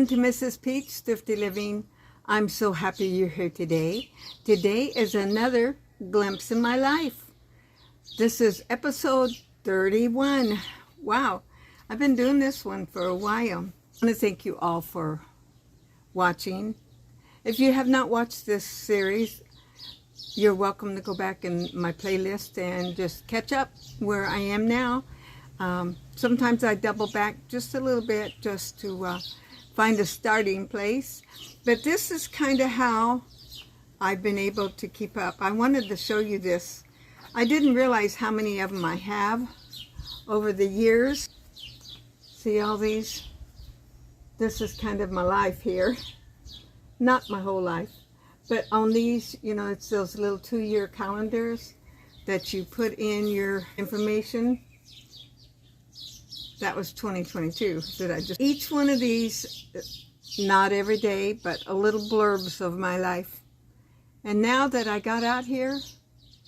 to Mrs. Peach Thrifty Living. I'm so happy you're here today. Today is another glimpse in my life. This is episode 31. Wow, I've been doing this one for a while. I want to thank you all for watching. If you have not watched this series, you're welcome to go back in my playlist and just catch up where I am now. Sometimes I double back just a little bit just to find a starting place. But this is kind of how I've been able to keep up. I wanted to show you this. I didn't realize how many of them I have over the years. See all these? This is kind of my life here. Not my whole life. But on these, you know, it's those little 2-year calendars that you put in your information. That was 2022. Each one of these, not every day, but a little blurbs of my life. And now that I got out here,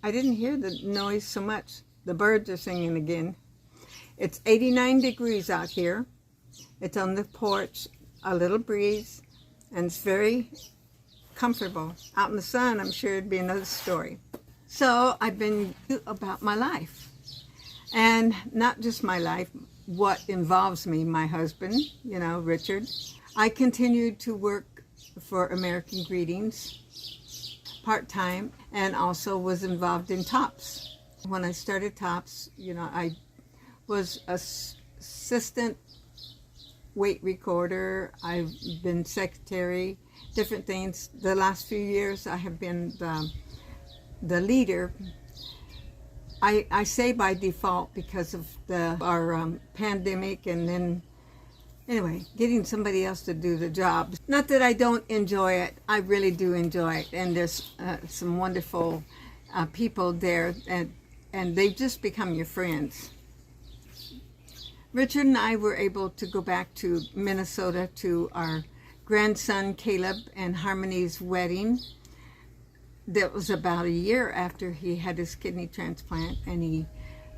I didn't hear the noise so much. The birds are singing again. It's 89 degrees out here. It's on the porch, a little breeze, and it's very comfortable. Out in the sun, I'm sure it'd be another story. So I've been about my life. And not just my life, what involves me, my husband, you know, Richard. I continued to work for American Greetings part-time and also was involved in Tops. When I started Tops, you know, I was assistant weight recorder. I've been secretary, different things. The last few years I have been the leader. I say by default because of our pandemic, and then anyway, getting somebody else to do the job. Not that I don't enjoy it. I really do enjoy it, and there's some wonderful people there, and they've just become your friends. Richard and I were able to go back to Minnesota to our grandson Caleb and Harmony's wedding. That was about a year after he had his kidney transplant, and he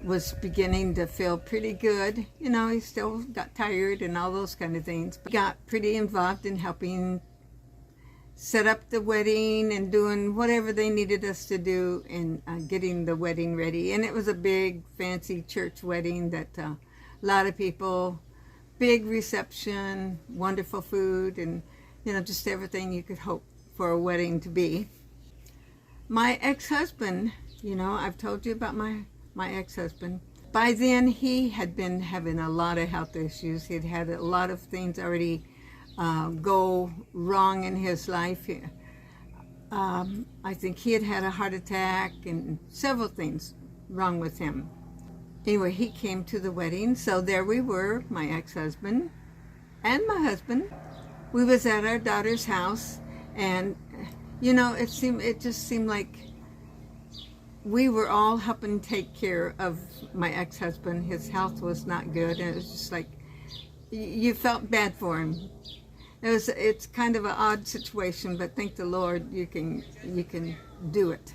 was beginning to feel pretty good. You know, he still got tired and all those kind of things, but got pretty involved in helping set up the wedding and doing whatever they needed us to do in getting the wedding ready. And it was a big, fancy church wedding that a lot of people, big reception, wonderful food, and, you know, just everything you could hope for a wedding to be. My ex-husband, you know, I've told you about my ex-husband. By then, he had been having a lot of health issues. He had had a lot of things already go wrong in his life. I think he had had a heart attack and several things wrong with him. Anyway, he came to the wedding, so there we were, my ex-husband and my husband. We was at our daughter's house, and you know, it just seemed like we were all helping take care of my ex-husband. His health was not good, and it was just like you felt bad for him. It's kind of an odd situation, but thank the Lord you can do it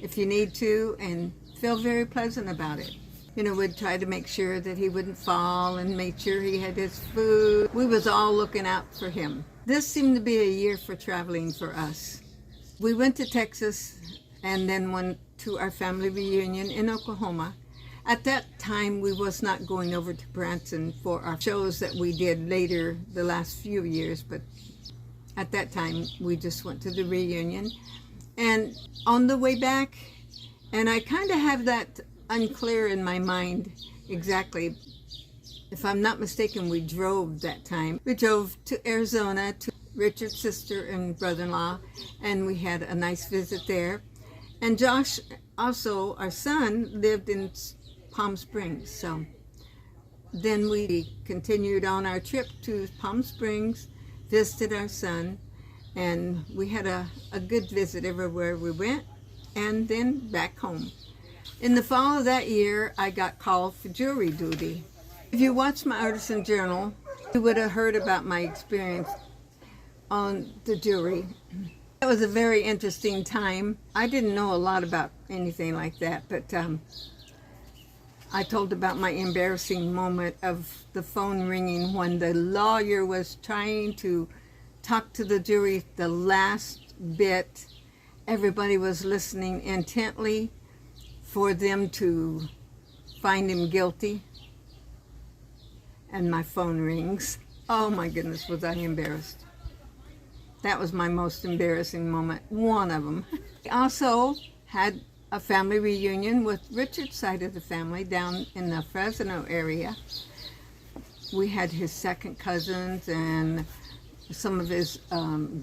if you need to, and feel very pleasant about it. You know, we'd try to make sure that he wouldn't fall and make sure he had his food. We was all looking out for him. This seemed to be a year for traveling for us. We went to Texas and then went to our family reunion in Oklahoma. At that time, we was not going over to Branson for our shows that we did later the last few years, but at that time, we just went to the reunion. And on the way back, and I kind of have that unclear in my mind exactly. If I'm not mistaken, we drove that time. We drove to Arizona to Richard's sister and brother-in-law, and we had a nice visit there. And Josh, also our son, lived in Palm Springs. So then we continued on our trip to Palm Springs, visited our son, and we had a good visit everywhere we went, and then back home. In the fall of that year, I got called for jury duty. If you watch my Artisan Journal, you would have heard about my experience on the jury. It was a very interesting time. I didn't know a lot about anything like that, but I told about my embarrassing moment of the phone ringing when the lawyer was trying to talk to the jury the last bit. Everybody was listening intently for them to find him guilty. And my phone rings. Oh my goodness, was I embarrassed. That was my most embarrassing moment, one of them. I also had a family reunion with Richard's side of the family down in the Fresno area. We had his second cousins and some of his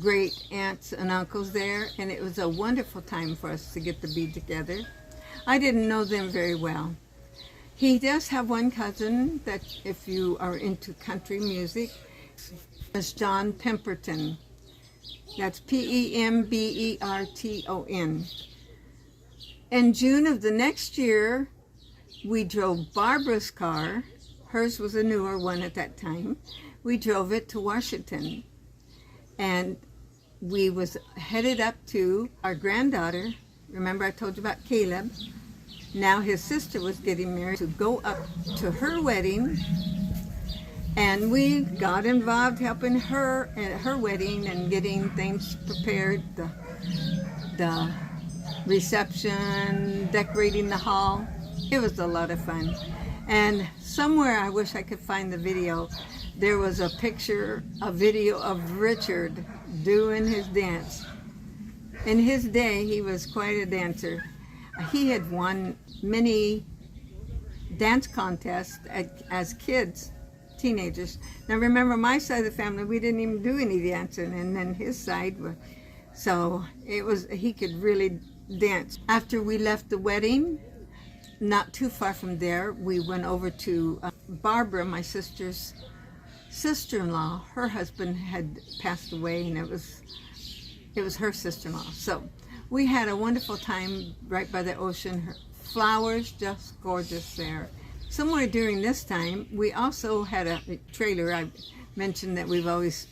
great aunts and uncles there, and it was a wonderful time for us to get to be together. I didn't know them very well. He does have one cousin that, if you are into country music, is John Pemberton. That's Pemberton. In June of the next year, we drove Barbara's car. Hers was a newer one at that time. We drove it to Washington. And we was headed up to our granddaughter. Remember I told you about Caleb? Now his sister was getting married, to go up to her wedding. And we got involved helping her at her wedding and getting things prepared, the reception, decorating the hall. It was a lot of fun. And somewhere, I wish I could find the video, there was a video of Richard doing his dance. In his day, he was quite a dancer. He had won many dance contests as kids, teenagers. Now remember, my side of the family, we didn't even do any dancing, and then his side, so he could really dance. After we left the wedding, not too far from there, we went over to Barbara, my sister's sister-in-law. Her husband had passed away, and it was her sister-in-law. So we had a wonderful time right by the ocean. Flowers, just gorgeous there. Somewhere during this time, we also had a trailer. I mentioned that we've always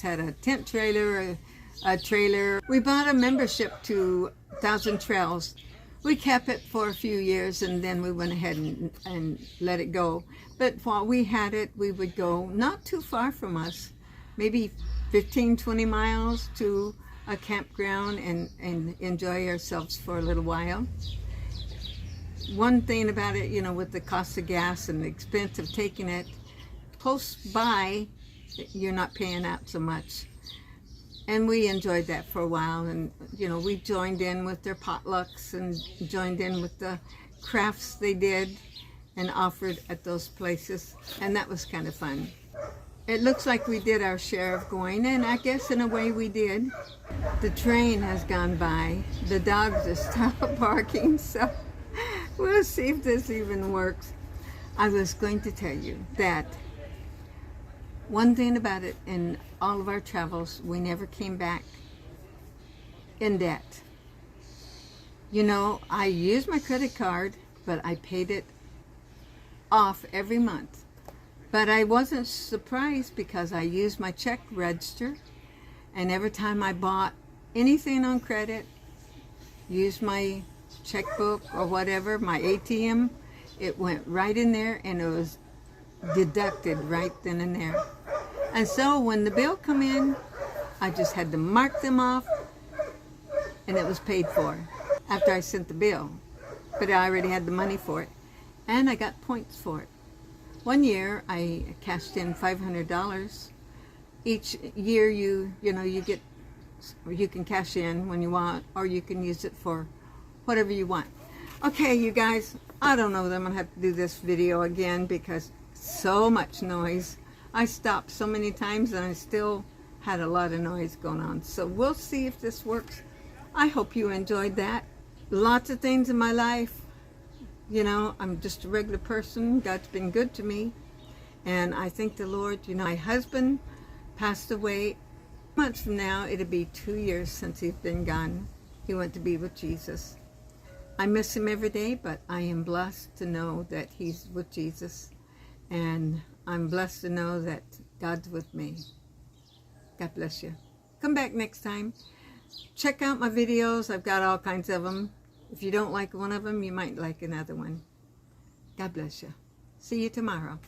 had a tent trailer, a trailer. We bought a membership to Thousand Trails. We kept it for a few years, and then we went ahead and let it go. But while we had it, we would go not too far from us, maybe 15, 20 miles to a campground and enjoy ourselves for a little while. One thing about it, with the cost of gas and the expense of taking it close by, you're not paying out so much. And we enjoyed that for a while, and we joined in with their potlucks and joined in with the crafts they did and offered at those places, and that was kind of fun. It looks like we did our share of going, and I guess in a way we did. The train has gone by. The dogs are stopped barking, so we'll see if this even works. I was going to tell you that one thing about it, in all of our travels, we never came back in debt. I used my credit card, but I paid it off every month. But I wasn't surprised because I used my check register, and every time I bought anything on credit, used my checkbook or whatever, my ATM, it went right in there and it was deducted right then and there. And so when the bill come in, I just had to mark them off, and it was paid for after I sent the bill. But I already had the money for it, and I got points for it. One year I cashed in $500. Each year you can cash in when you want, or you can use it for whatever you want. Okay, you guys, I don't know that I'm gonna have to do this video again because so much noise. I stopped so many times and I still had a lot of noise going on. So we'll see if this works. I hope you enjoyed that. Lots of things in my life. I'm just a regular person. God's been good to me. And I thank the Lord. My husband passed away. Months from now, it'll be 2 years since he's been gone. He went to be with Jesus. I miss him every day, but I am blessed to know that he's with Jesus. And I'm blessed to know that God's with me. God bless you. Come back next time. Check out my videos. I've got all kinds of them. If you don't like one of them, you might like another one. God bless you. See you tomorrow.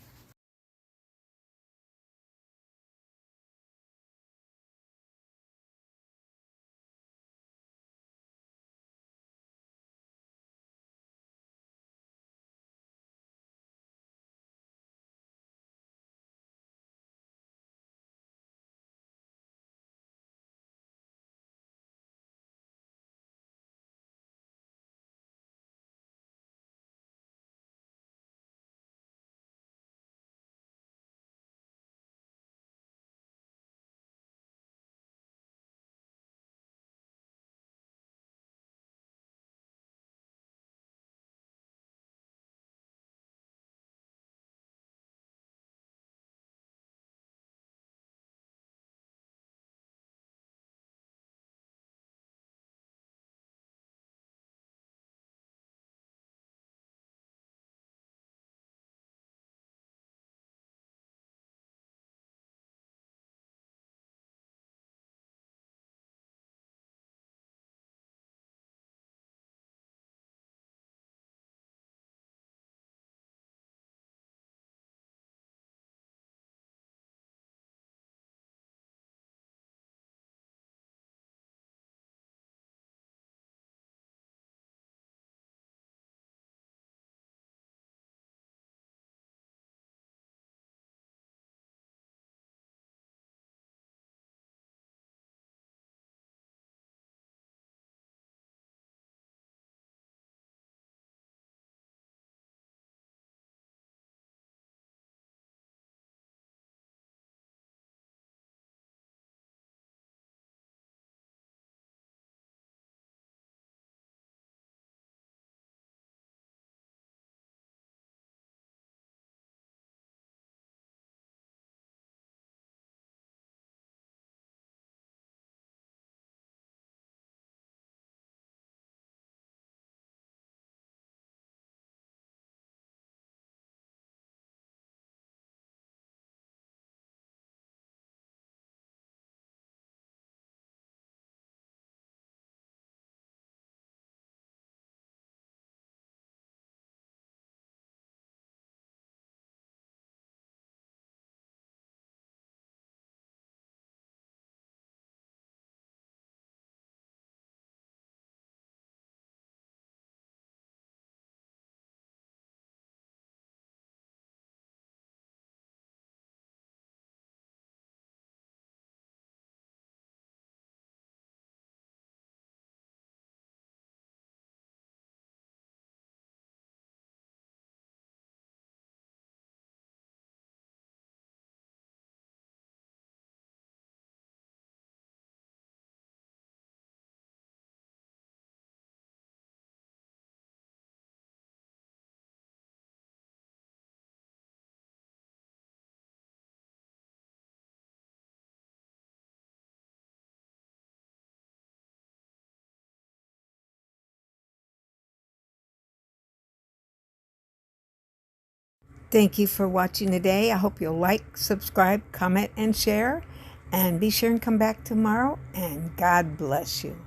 Thank you for watching today. I hope you'll like, subscribe, comment, and share. And be sure and come back tomorrow. And God bless you.